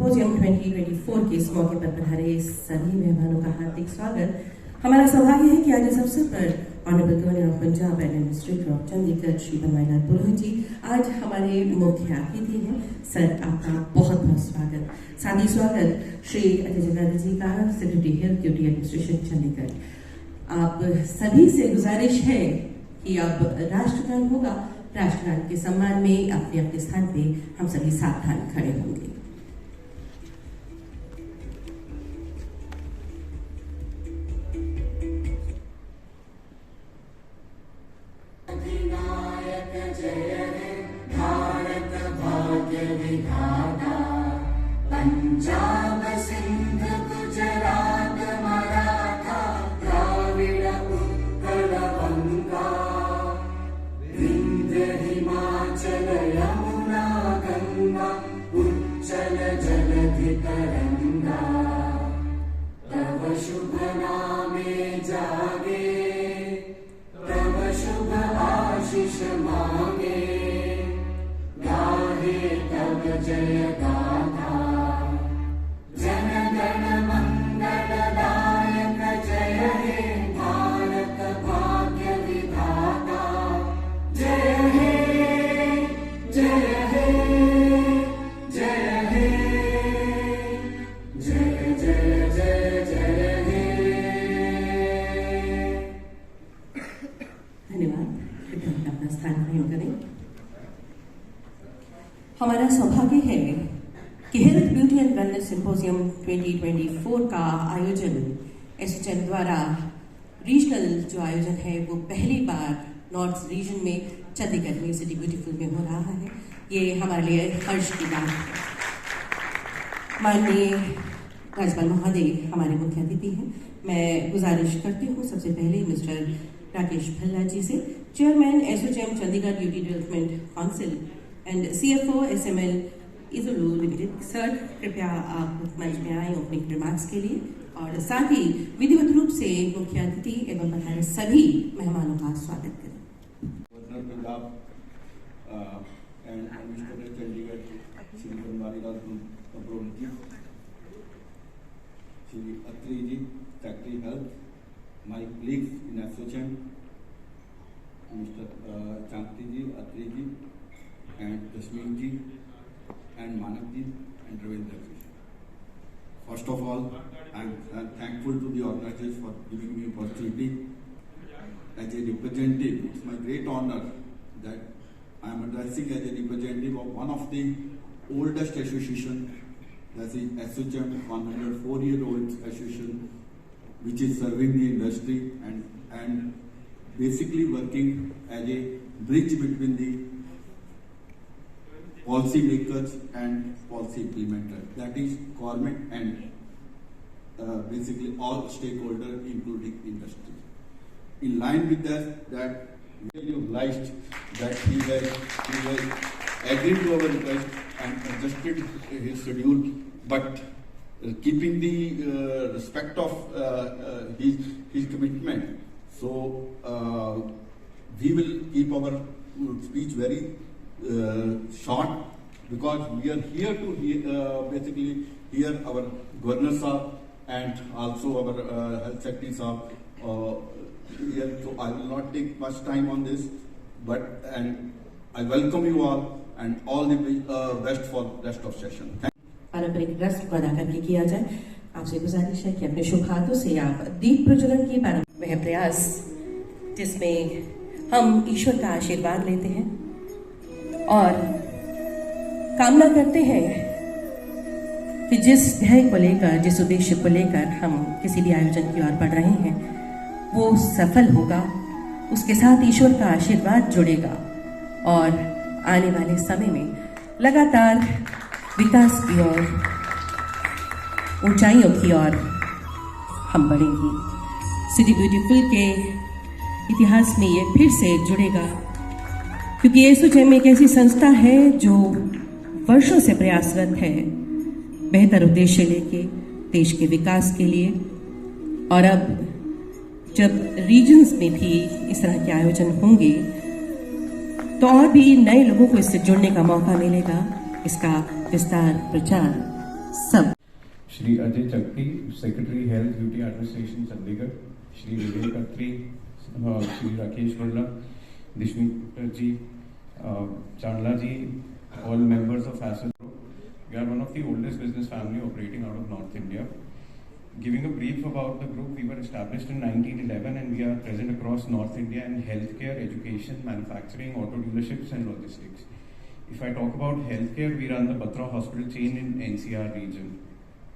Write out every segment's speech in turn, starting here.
Symposium 2024 के इस मौके पर पधारे सभी मेहमानों का हार्दिक स्वागत। हमारा सौभाग्य है कि आज इस अवसर पर honourable governor of Punjab and administrator of Chandigarh Shri Banwarilal Purohit ji आज हमारे मुख्य अतिथि हैं। सर, आपका बहुत बहुत स्वागत। साथ ही स्वागत श्री अजय जगाधरी जी का, secretary health duty administration Chandigarh. आप सभी से गुजारिश है कि अब राष्ट्रगान होगा, राष्ट्रगान के सम्मान में अपने अपने स्थान पे हम सभी सावधान खड़े होंगे। पंजाब सिंध गुजरात मराठा द्राविड़ उत्कल बंगा विंध्य हिमाचल यमुना गंगा उच्चल जलधि तरंगा तव शुभ नामे जागे तव शुभ आशीष मांगे गाहे तव जय गाथा हमारा सौभाग्य है कि health beauty and wellness symposium 2024 का आयोजन एसोचैम द्वारा रीजनल जो आयोजन है वो पहली बार नॉर्थ रीजन में चंडीगढ़ में सिटी ब्यूटीफुल में हो रहा है। ये हमारे लिए हर्ष की बात है। माननीय राज्यपाल महोदय हमारे मुख्य अतिथि हैं। मैं गुजारिश करती हूँ सबसे पहले मिस्टर राकेश भल्ला जी से, chairman ASSOCHAM Chandigarh UT development council and CFO SML Isuzu limited. Sir, कृपया आप मंच में आए ओपनिंग रिमार्क्स के लिए और साथ ही विधिवत रूप से मुख्य अतिथि एवं पधारे सभी मेहमानों का स्वागत करें। Governor Punjab and administrator Chandigarh Shri Banwarilal Purohit ji, Shri Atri ji secretary health, my colleagues in ASSOCHAM, mister Chanti ji, Atri ji and Kashmir ji and Manak ji and Ravindra ji. First of all, I am thankful to the organizers for giving me opportunity as a representative. It's my great honor that I am addressing as a representative of one of the oldest association, that is ASSOCHAM, 104-year-old association, which is serving the industry and basically working as a bridge between the policy makers and policy implementers, that is government and basically all stakeholders including industry. In line with that really obliged that he has agreed to our request and adjusted his schedule, but keeping the respect of his commitment. So we will keep our speech very short, because we are here to basically hear our governor sahab and also our health secretary sahab here. So I will not take much time on this, but and I welcome you all and all the best for rest of session. पारंपरिक रस्म को अदा करके किया जाए। आपसे गुजारिश है कि अपने शुभ हाथों से आप दीप प्रज्वलन की वह प्रयास जिसमें हम ईश्वर का आशीर्वाद लेते हैं और कामना करते हैं कि जिस ध्येय को लेकर, जिस उद्देश्य को लेकर हम किसी भी आयोजन की ओर बढ़ रहे हैं वो सफल होगा, उसके साथ ईश्वर का आशीर्वाद जुड़ेगा और आने वाले समय में लगातार विकास की ओर, ऊंचाइयों की ओर हम बढ़ेंगे। सिटी ब्यूटीफुल के इतिहास में ये फिर से जुड़ेगा, क्योंकि एसोचैम एक ऐसी संस्था है जो वर्षों से प्रयासरत है बेहतर उद्देश्य लेके देश के विकास के लिए। और अब जब रीजन्स में भी इस तरह के आयोजन होंगे तो और भी नए लोगों को इससे जुड़ने का मौका मिलेगा। इसका विस्तार प्रचार सब। Shri Ajay Chakki, secretary health UT administration Chandigarh, Shri Vivek Atri, Shri Rakesh Birla, Dishmi ji, Chandla ji, all members of Asset Group. We are one of the oldest business family operating out of North India. Giving a brief about the group, we were established in 1911 and we are present across North India in healthcare, education, manufacturing, auto dealerships and logistics. If I talk about healthcare, we run the Batra Hospital chain in NCR region.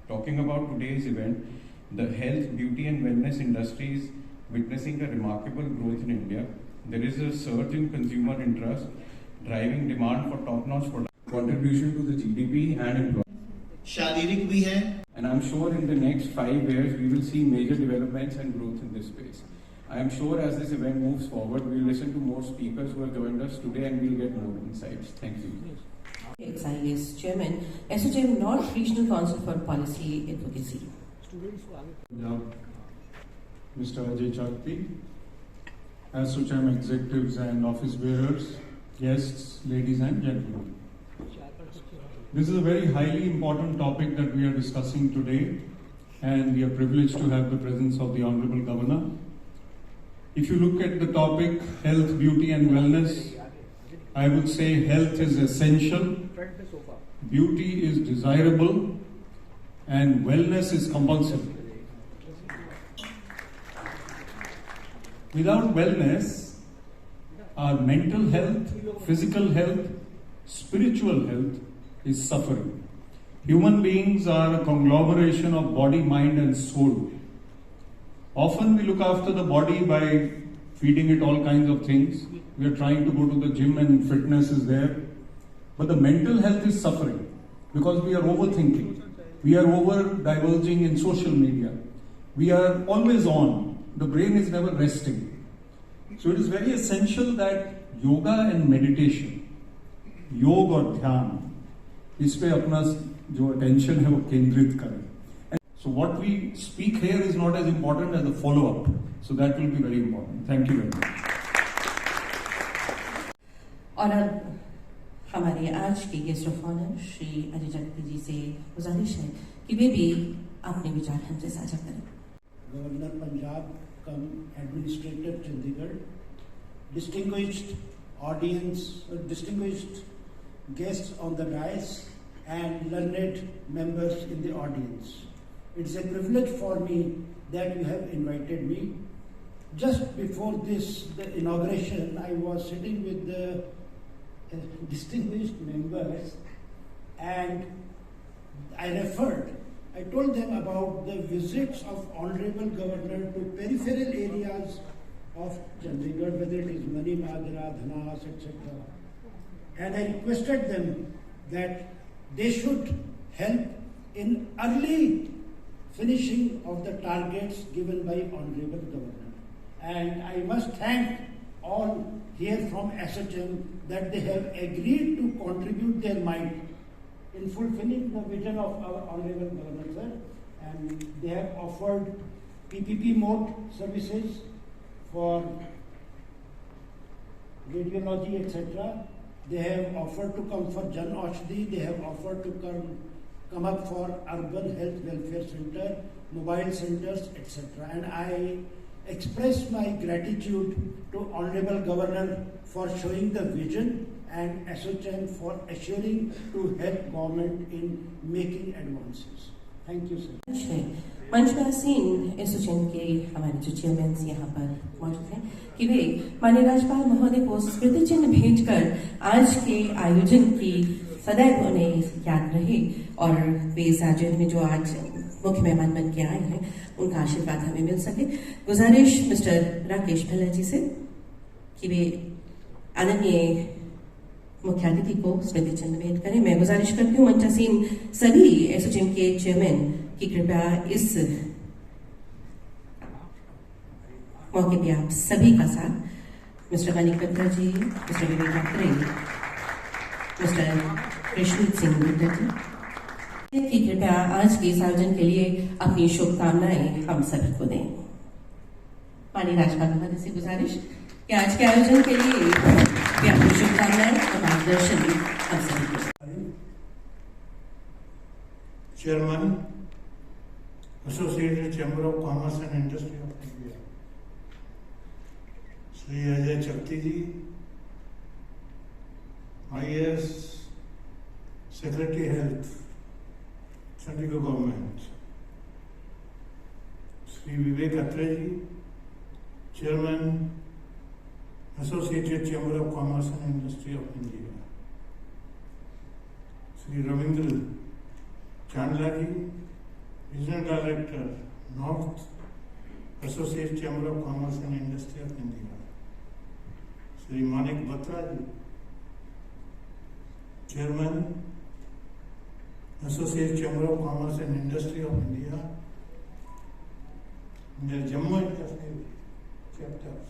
Talking about today's event, the health, beauty and wellness industry is witnessing a remarkable growth in India. There is a surge in consumer interest, driving demand for top-notch product, contribution to the GDP and employment. शारीरिक भी है, And I'm sure in the next 5 years, we will see major developments and growth in this space. I am sure as this event moves forward, we'll listen to more speakers who have joined us today and we'll get more insights. Thank you. XIS Chairman, SOCHM North Regional Council for Policy Advocacy. Mr. Ajay Chakti, SOCHM executives and office bearers, guests, ladies and gentlemen. This is a very highly important topic that we are discussing today, and we are privileged to have the presence of the Honorable Governor. If you look at the topic, health, beauty and wellness, I would say health is essential, beauty is desirable, and wellness is compulsory. Without wellness, our mental health, physical health, spiritual health is suffering. Human beings are a conglomeration of body, mind and soul. Often we look after the body by feeding it all kinds of things. We are trying to go to the gym and fitness is there. But the mental health is suffering because we are overthinking. We are over diverging in social media. We are always on. The brain is never resting. So it is very essential that yoga and meditation, योग और ध्यान, इस पे अपना जो attention है वो केंद्रित करें. So what we speak here is not as important as the follow-up. So that will be very important. Thank you very much. और अब हमारे आज के guest of honour Shri Ajay Chakki ji से गुजारिश है कि वे भी अपने विचार हमसे साझा करें. Governor Punjab cum administrator Chandigarh, distinguished audience, distinguished guests on the dais and learned members in the audience. It's a privilege for me that you have invited me. Just before the inauguration, I was sitting with the distinguished members and I told them about the visits of Honorable Governor to peripheral areas of Chandigarh, whether it is Mani Madra, Dhanas, etc. And I requested them that they should help in early finishing of the targets given by Honorable Governor. And I must thank all here from SHM that they have agreed to contribute their might in fulfilling the vision of our Honorable Governor, sir. And they have offered PPP mode services for radiology, etc. They have offered to come for Jan Aushadhi. They have offered to come up for urban health welfare center, mobile centers, etc. And I express my gratitude to Honorable Governor for showing the vision and SHM for assuring to help government in making advances. Thank you, sir. मंच पर आसीन एसोचैम के हमारे जो chairman यहाँ पर मौजूद हैं कि वे माननीय राज्यपाल महोदय को स्मृति चिन्ह भेंटकर आज के आयोजन की सदैव उन्हें याद रहे और वे इस आयोजन में जो आज मुख्य मेहमान बन के आए हैं उनका आशीर्वाद हमें मिल सके. गुजारिश मिस्टर राकेश बिरला जी से कि वे आदरणीय मुख्य अतिथि को स्मृति चिन्ह भेंट करें. मैं गुजारिश करती हूँ मंचासीन सभी एसोचैम के चेयरमैन कि कृपया इस मौके पे आप सभी का साथ मिस्टर मणिक बत्रा जी, मिस्टर विवेक अत्री, मिस्टर कृष्णजीत सिंह गुप्ता जी कि कृपया आज के इस आयोजन के लिए अपनी शुभकामनाएं हम सभी को दें. माननीय राज्यपाल महोदय से गुजारिश कि आज के आयोजन के लिए वे अपनी शुभकामनाएं और मार्गदर्शन हम सभी को. Chairman, Associated Chamber of Commerce and Industry of India, Sri Ajay Chakti ji, IAS Secretary Health, Chandigarh Government, Sri Vivek Atre ji, Chairman, Associated Chamber of Commerce and Industry of India, Sri Ravindra Chandla ji, Regional Director, North, Associate Chamber of Commerce and Industry of India, Sri Manik Batra ji, Chairman, Associate Chamber of Commerce and Industry of India, in the Jammu and Kashmir chapters,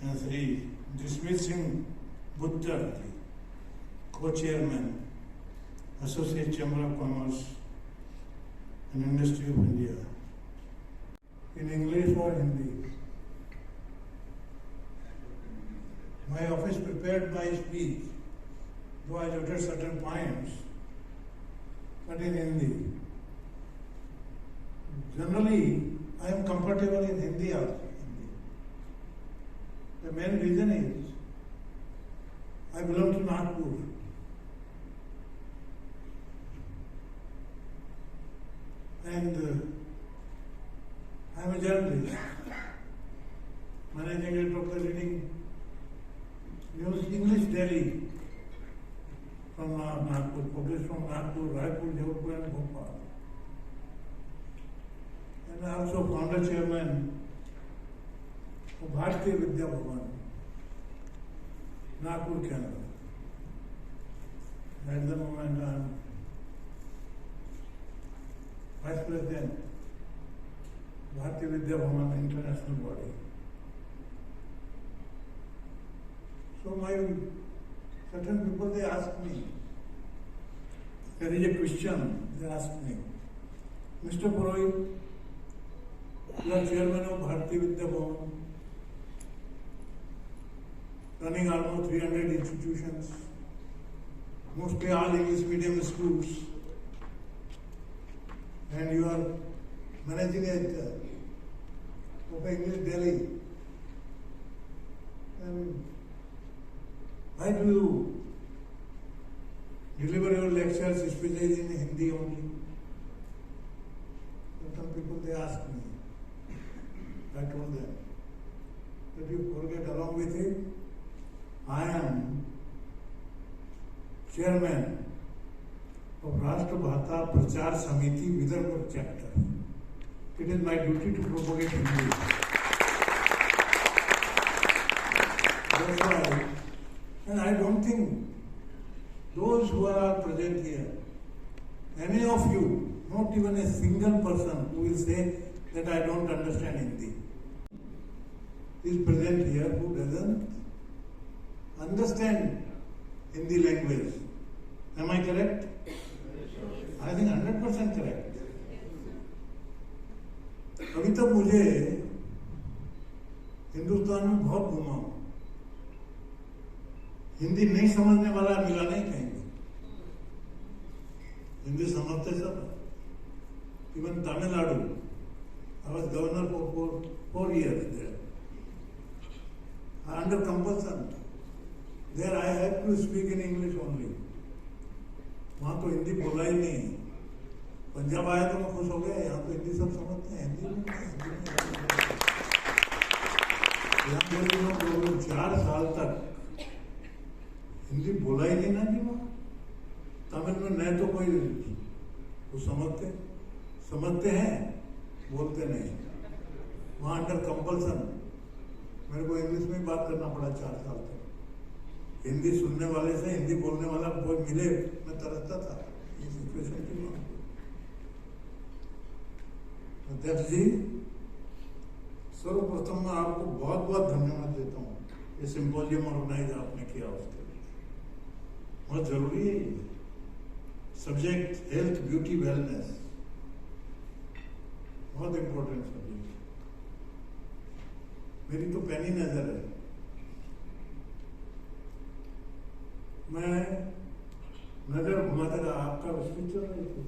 and Sri Jisveer Singh Buttar ji, Co-Chairman, Associate Chamber of Commerce and Industry of India. In English or Hindi? My office prepared my speech, though I noted certain points, but in Hindi. Generally, I am comfortable in Hindi also. The main reason is, I belong to Nagpur. And I am a journalist, managing editor of the leading news English daily from Nagpur, published from Nagpur, Raipur, Jaipur and Bhopal. And I also founder chairman of Bharatiya Vidya Bhavan, Nagpur, Canada. At the moment I am Vice President, Bharatiya Vidya Bhavan international body. So certain people, they ask me, there is a question, they ask me, Mr. Purohit, you are chairman of Bharatiya Vidya Bhavan, running almost 300 institutions, mostly all English medium schools, and you are managing editor of English Daily. And why do you deliver your lectures, especially in Hindi only? Some people, they ask me. I told them that you forget, along with it, I am chairman of Rashtra Bhata Prachar Samiti Vidarbha chapter. It is my duty to propagate Hindi. That's why, and I don't think those who are present here, any of you, not even a single person who will say that I don't understand Hindi, is present here who doesn't understand Hindi language. Am I correct? I think 100% correct. अभी तक मुझे हिंदुस्तान में बहुत घूमा हूं, हिंदी नहीं समझने वाला मिला नहीं कहीं भी। हिंदी समझते सब। Even Tamil Nadu, I was governor for 4 years there. Under compulsion, there I have to speak in English only. वहां तो हिंदी बोला ही नहीं। पंजाब आया तो मैं खुश हो गया, यहाँ तो हिंदी सब समझते हैं, हिंदी में यहाँ 4 साल तक हिंदी बोला ही नहीं ना जी। वहाँ तमिल में न तो कोई वो समझते हैं, बोलते नहीं। वहाँ अंडर कंपल्सन मेरे को इंग्लिश में बात करना पड़ा 4 साल तक। हिंदी सुनने वाले से हिंदी बोलने वाला कोई मिले, मैं तरसता था ये सिचुएशन की। अध्यक्ष जी, सर्वप्रथम मैं आपको बहुत बहुत धन्यवाद देता हूँ, ये सिंपोजियम ऑर्गेनाइज आपने किया उसके लिए। बहुत जरूरी है ये सब्जेक्ट, हेल्थ, ब्यूटी, वेलनेस, बहुत इंपॉर्टेंट सब्जेक्ट। मेरी तो पैनी नजर है, मैं नजर घुमाता था, आपका स्पीच चल रही थी,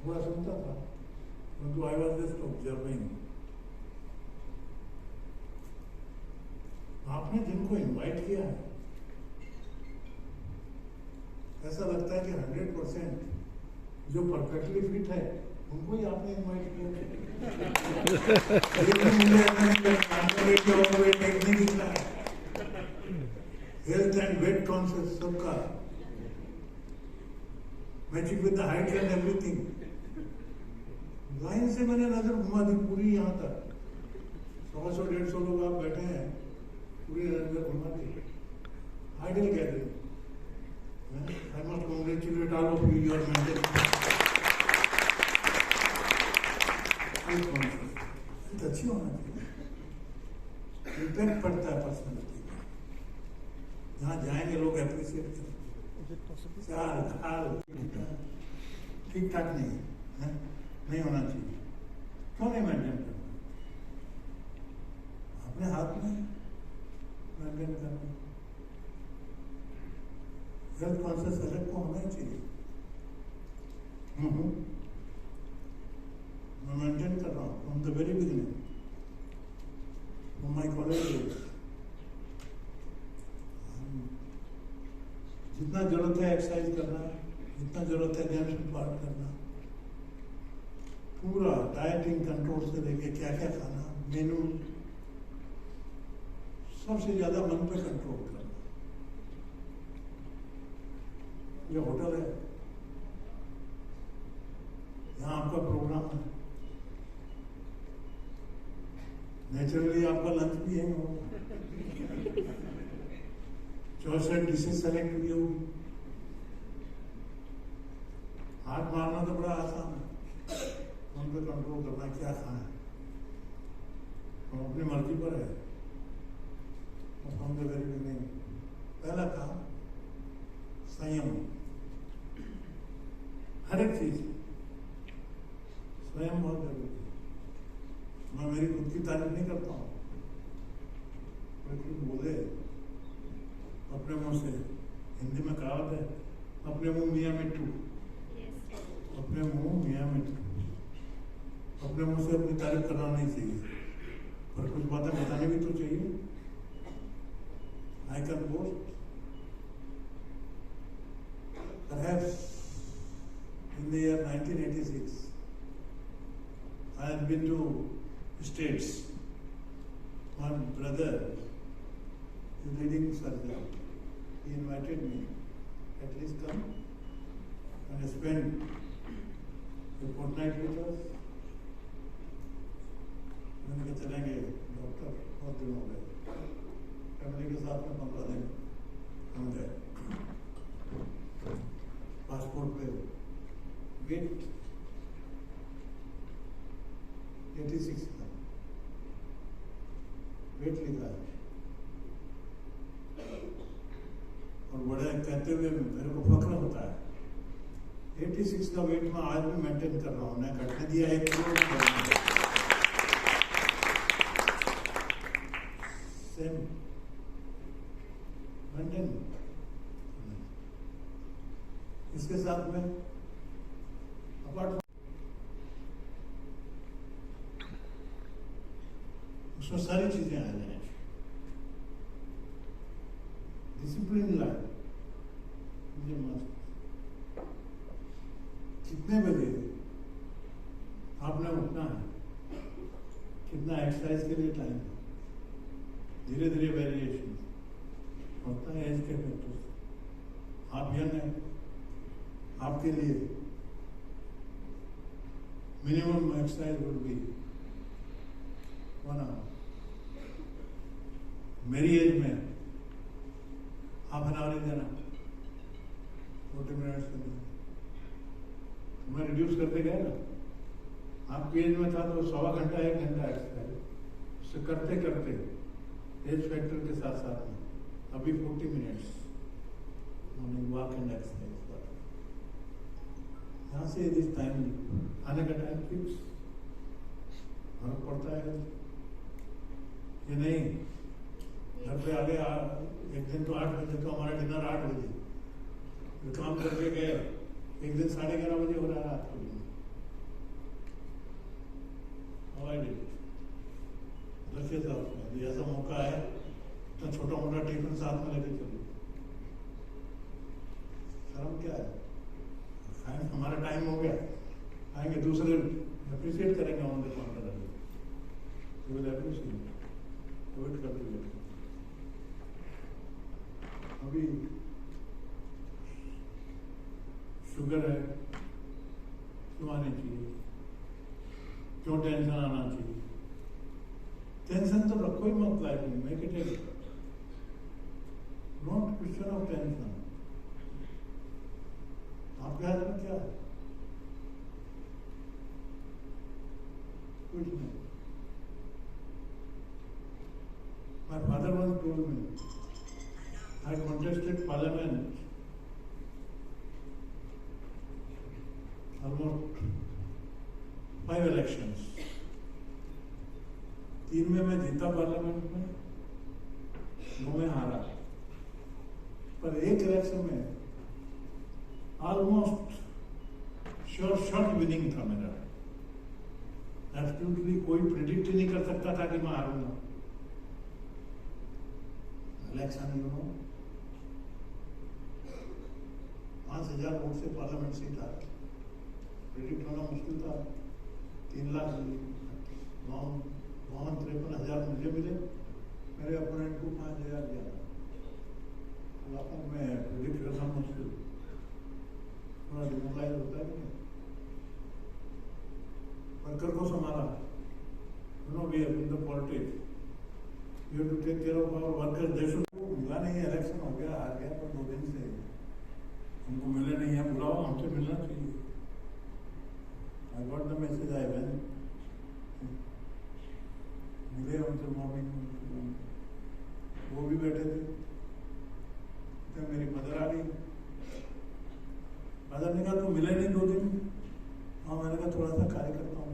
थोड़ा सुनता था, परंतु आई वॉज जस्ट ऑब्जर्विंग। आपने जिनको इनवाइट किया है, ऐसा लगता है कि 100% जो परफेक्टली फिट है उनको ही आपने इनवाइट किया। नहीं दिख रहा है। हेल्थ एंड वेट कॉन्शियस सबका matching with the height and everything. Line से मैंने नजर घुमा दी पूरी यहाँ तक, 100-150 लोग आप बैठे हैं, पूरी नजर घुमा दी। Ideal gathering. I must congratulate all of you. You are maintaining. Health अच्छी होना चाहिए, इम्पैक्ट पड़ता है पर्सनैलिटी का। जहाँ जाएंगे लोग अप्रिशिएट करें। चाल हाल ठीक ठाक नहीं है, नहीं होना चाहिए। क्यों नहीं मेंटेन करना? अपने हाथ में मेंटेन करना। हेल्थ कॉन्शियस अलग को होना ही चाहिए। मैं मेंटेन कर रहा हूँ from the very beginning, from my college days. जितना जरूरत है एक्सरसाइज करना, जितना जरूरत है गेम्स में पार्ट करना, पूरा डाइटिंग कंट्रोल से लेके क्या क्या खाना, मेनू, सबसे ज्यादा मन पे कंट्रोल करना। ये होटल है, यहाँ आपका प्रोग्राम है, नेचुरली आपका लंच भी यही होगा। 64 डिशेज सेलेक्ट हुई होगी। हाथ मारना तो बड़ा आसान है, उन पर कंट्रोल करना क्या खाना है, हम अपनी मर्जी पर है। पहला काम संयम। हर एक चीज स्वयं बहुत जरूरी है। मैं मेरी खुद की तारीफ नहीं करता हूँ, कोई कुछ बोले अपने मुंह से, हिंदी में कहावत है, अपने मुंह मियाँ मिट्टू, अपने मुंह मियाँ मिट्टू। अपने मुंह से अपनी तारीफ करना नहीं चाहिए, पर कुछ बातें बतानी भी तो चाहिए। I can boast perhaps in the year 1986, I had been to States. My brother is leading surgeon. He invited me, at least come and spend a fortnight with us. मैंने कहा चलेंगे डॉक्टर, बहुत दिन हो गए। फैमिली के साथ में 15 दिन हम गए। पासपोर्ट पे वेट 86 का वेट लिखा है, और बड़े कहते हुए मेरे को फक्र होता है 86 का वेट मैं आज भी मेंटेन कर रहा हूँ। मैं घटने दिया 1 किलो सेम मेंटेन। इसके साथ में अपार्ट उसमें सारी चीजें आ जाए। डिसिप्लिन लाइफ मुझे मस्त। कितने बजे आपने उठना है, कितना एक्सरसाइज के लिए टाइम, धीरे धीरे वेरिएशन होता है एज के फैक्टर से। आप यंग हैं, आपके लिए minimum exercise would be 1 hour. मेरी एज में हाफ एन आवर ही देना, 40 मिनट्स के लिए। मैं रिड्यूस करते गया ना, आपकी एज में था तो 1.25 घंटा 1 घंटा एक्सरसाइज, उससे करते करते एज फैक्टर के साथ साथ में अभी 40 minutes morning walk and exercise. यहाँ से दिस टाइम आने का टाइम फिक्स फर्क पड़ता है कि नहीं। घर पे आगे एक दिन तो 8 बजे, तो हमारा डिनर 8 बजे, फिर काम करके गए, एक दिन 11:30 बजे हो रहा रात को। लक्ष्य था उसमें, यदि ऐसा मौका है तो छोटा मोटा टिफिन साथ में लेके चलो। शर्म क्या है? खाएं, हमारा टाइम हो गया, आएंगे दूसरे अप्रिशिएट करेंगे ऑन द काउंटर, वेट करते हुए। अभी शुगर है, क्यों आनी चाहिए? क्यों टेंशन आना चाहिए? टेंशन तो रखो ही मत लाइफ में, make it A not question of tension. आपके हाथ में क्या है? कुछ नहीं। My father once told me, I contested parliament almost 5 elections. 3 में मैं जीता पार्लियामेंट में, 2 में हारा, पर एक इलेक्शन में ऑलमोस्ट शॉर्ट विनिंग था मेरा। एब्सोल्युटली कोई प्रेडिक्ट ही नहीं कर सकता था कि मैं हारूंगा इलेक्शन। 5,000 वोट से पार्लियामेंट सीट आ, प्रेडिक्ट होना मुश्किल था। 3,53,000 मुझे मिले, मेरे अपोनेंट को 5,000 दिया। लाखों में प्रेडिक्ट करना मुश्किल, थोड़ा डिमोलाइज होता है कि वर्कर को संभाला। We have in the politics, you have to take care of our workers. देश को मिला नहीं, इलेक्शन हो गया, हार गया, पर 2 दिन से हमको मिले नहीं है। बुलाओ, हमसे मिलना चाहिए। I got the message, I went, मिले हमसे मॉर्निंग, वो भी बैठे थे। तो मेरी मदर आ गई, मदर ने कहा तू मिले नहीं 2 दिन। हाँ, मैंने कहा थोड़ा सा कार्य करता हूँ,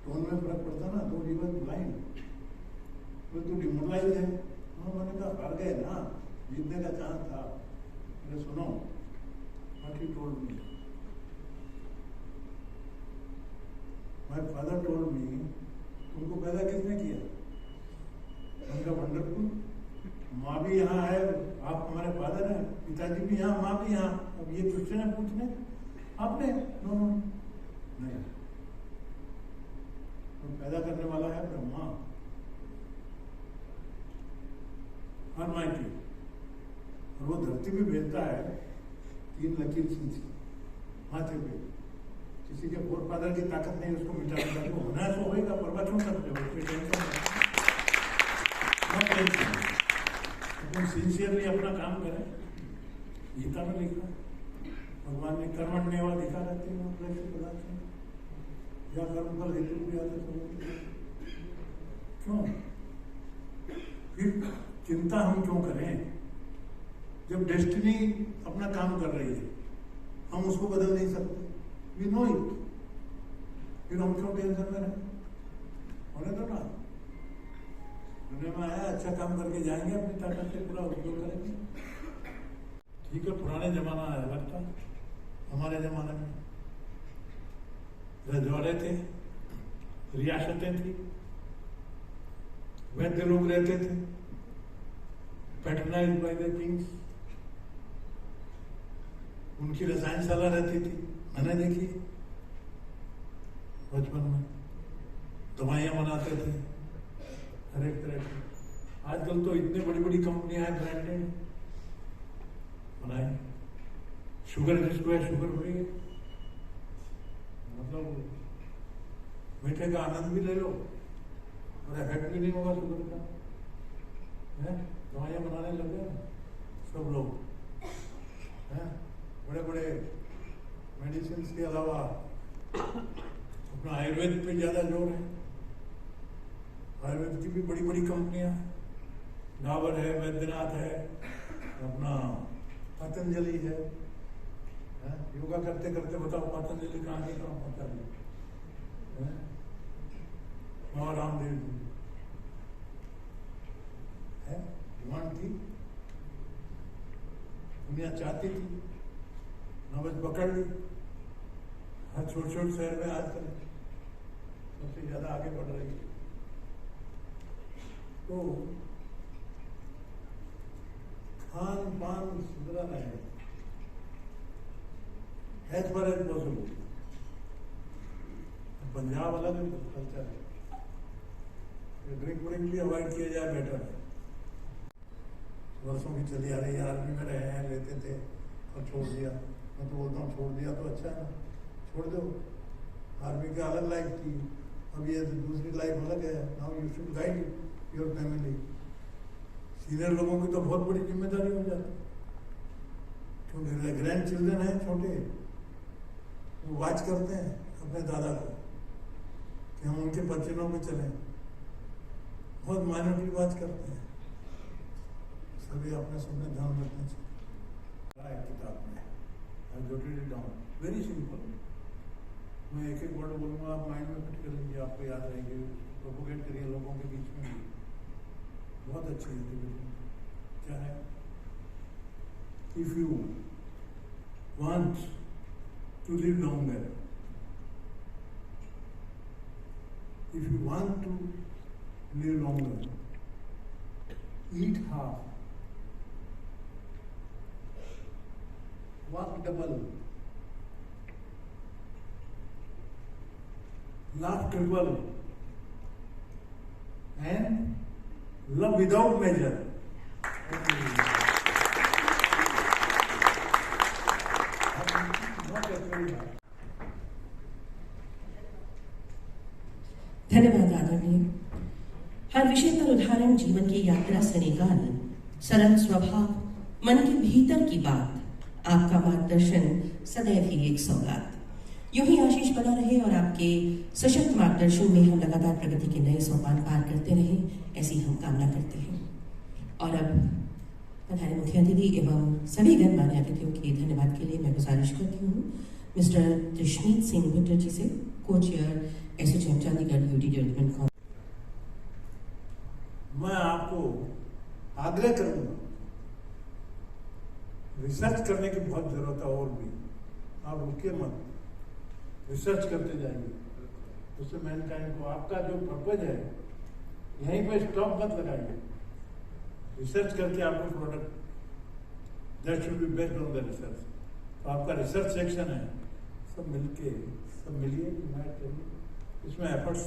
टोन में फर्क पड़ता ना, तो ही वॉज ब्लाइंड, तो तू डिमोरलाइज है। हाँ, मैंने कहा हार गए ना, जीतने का चांस था। मैंने सुनो, what he told me, my father told me, तुमको पैदा किसने किया? मैंने कहा वंडरफुल, माँ भी यहाँ है, आप हमारे फादर हैं, पिताजी भी यहाँ, माँ भी यहाँ। अब ये क्वेश्चन है पूछने आपने? नो नहीं, तो पैदा करने वाला है ब्रह्मा, ऑलमाइटी, और वो धरती पे भेजता है 3 लकीर खींच माथे पे। किसी के फोर फादर की ताकत नहीं उसको मिटाने का, तो होना है तो होएगा, परवाह क्यों करते हो? टेंशन, तुम सिंसियरली अपना काम करें। गीता में लिखा, भगवान ने कर्मण्येव अधिकारस्ते मा फलेषु कदाचन या कर्मफल हेतु क्यों? फिर चिंता हम क्यों करें जब डेस्टिनी अपना काम कर रही है? हम उसको बदल नहीं सकते, वी नो इट। फिर हम क्यों टेंशन में रहें? होने दो ना, दुनिया में आया, अच्छा काम करके जाएंगे, अपनी ताकत से पूरा उपयोग करेंगे। ठीक है, पुराने जमाना अलग था, हमारे जमाने में रजवाड़े थे, रियासतें थी, वैद्य लोग रहते थे, पैटर्नाइज बाय द किंग्स। उनकी रसायनशाला रहती थी, मैंने देखी बचपन में, दवाइयां बनाते थे हर एक तरह की। आजकल तो इतनी बड़ी बड़ी कंपनियां हैं, ब्रांडेड बनाए। शुगर जिसको है शुगर फ्री, मतलब मीठे का आनंद भी ले लो और इफेक्ट भी नहीं होगा शुगर का। दवाइयां बनाने लग गए सब लोग, बड़े बड़े मेडिसिन के अलावा अपना आयुर्वेद पे ज्यादा जोर है। आयुर्वेद की भी बड़ी बड़ी कंपनियां, डाबर है, वैद्यनाथ है, अपना पतंजलि है। योगा करते करते बताओ पतंजलि कहाँ के कहाँ पहुंचा दिया, बाबा रामदेव जी है, डिमांड थी, दुनिया चाहती थी, नब्ज पकड़ ली। हर छोटे छोटे शहर में आजकल सबसे ज्यादा आगे बढ़ रही है। तो खान पान सुधराना है, as per as possible. Punjab अलग कल्चर है, ड्रिंक व्रिंक भी अवॉइड किया जाए बेटर है। वर्षों की चली आ रही है, आर्मी में रहे हैं, लेते थे और छोड़ दिया। मैं तो बोलता हूँ छोड़ दिया तो अच्छा है ना, छोड़ दो। आर्मी की अलग लाइफ थी, अब ये दूसरी लाइफ अलग है। Now you should guide your family. Senior लोगों की तो बहुत बड़ी जिम्मेदारी हो जाती है, क्योंकि ग्रैंड चिल्ड्रन हैं छोटे, वो वाच करते हैं अपने दादा को कि हम उनके बच्चों पे चलें, बहुत माइनॉरिटी वाच करते हैं। सभी अपने सबने ध्यान रखना चाहिए। किताब में वेरी सिंपल, मैं एक एक वर्ड बोलूँगा, आप माइंड में फिट कर लीजिए, आपको याद रहेंगे। प्रोपोगेट करिए लोगों के बीच में भी, बहुत अच्छी एक्टिविटी। क्या है? If you want to live longer, if you want to live longer, eat half, walk double, laugh triple, and love without measure. धन्यवाद आदरणीय। हर विषय पर उदाहरण जीवन की यात्रा से निकाल, सरल स्वभाव, मन के भीतर की बात, आपका मार्गदर्शन सदैव ही एक सौगात। यूं ही आशीष बना रहे और आपके सशक्त मार्गदर्शन में हम लगातार प्रगति के नए सोपान पार करते रहें, ऐसी हम कामना करते हैं। और अब प्रधान मुख्य अतिथि एवं सभी गणमान्य अतिथियों के धन्यवाद के लिए मैं गुजारिश करती हूँ मिस्टर जशमीत सिंह भुट्टर जी से, को chair ASSOCHAM Chandigarh UT development council. मैं आपको आग्रह करूंगा, रिसर्च करने की बहुत जरूरत है, और भी आप रुकिए मत, रिसर्च करते जाइए। उससे मैनकाइंड को आपका जो पर्पज है यहीं पे स्टॉप मत लगाइए, रिसर्च करके आपको product that should be based on the research. तो आपका रिसर्च सेक्शन है, सब मिलके सब मिलिए, यूनाइट करिए, इसमें एफर्ट्स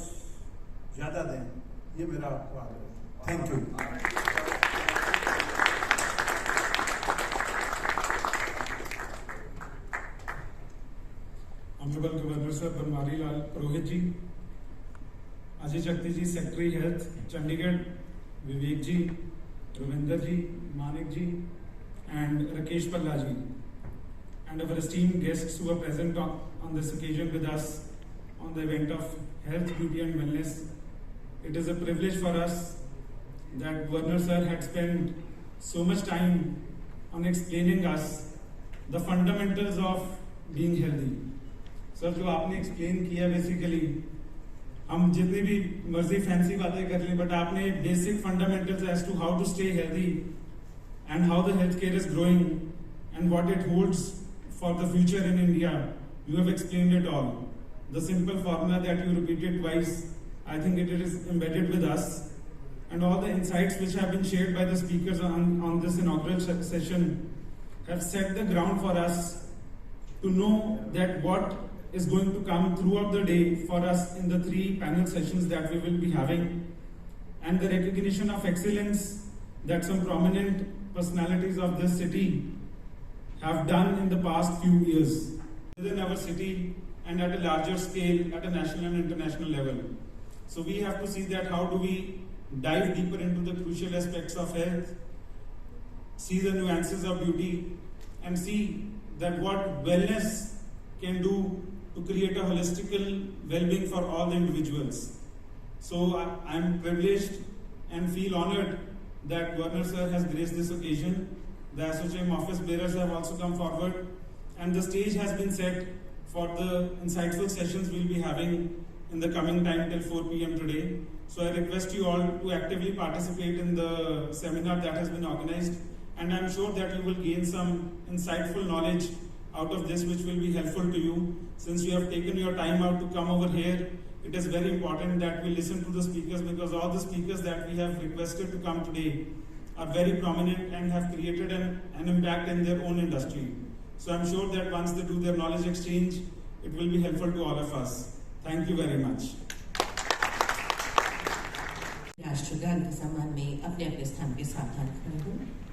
ज़्यादा दें, ये मेरा आपको आग्रह है। Thank you. Honourable governor sir Banwari Lal Purohit ji, Ajay Shakti ji secretary health Chandigarh, Vivek ji, Ravinder ji, Manik ji, and Rakesh Palla ji, and our esteemed guests who are present on this occasion with us on the event of health, beauty and wellness. It is a privilege for us that Governor sir had spent so much time on explaining us the fundamentals of being healthy. Sir, जो आपने explain किया basically, हम जितनी भी मर्जी fancy बातें कर लें, बट आपने basic fundamentals as to how to stay healthy and how the healthcare is growing and what it holds for the future in India. You have explained it all. The simple formula that you repeated twice, I think it is embedded with us. And all the insights which have been shared by the speakers on this inaugural session have set the ground for us to know that what is going to come throughout the day for us in the 3 panel sessions that we will be having, and the recognition of excellence that some prominent personalities of this city have done in the past few years within our city and at a larger scale at a national and international level. So we have to see that how do we dive deeper into the crucial aspects of health, see the nuances of beauty, and see that what wellness can do to create a holistical well-being for all the individuals. So I'm privileged and feel honored that Governor sir has graced this occasion. The ASSOCHAM office bearers have also come forward, and the stage has been set for the insightful sessions we'll be having in the coming time till 4 p.m. today. So I request you all to actively participate in the seminar that has been organized and I'm sure that you will gain some insightful knowledge out of this which will be helpful to you. Since you have taken your time out to come over here, it is very important that we listen to the speakers, because all the speakers that we have requested to come today are very prominent and have created an impact in their own industry. So I'm sure that once they do their knowledge exchange, it will be helpful to all of us. Thank you very much. राष्ट्रगान के सम्मान में अपने अपने स्थान के सावधान खड़े हों।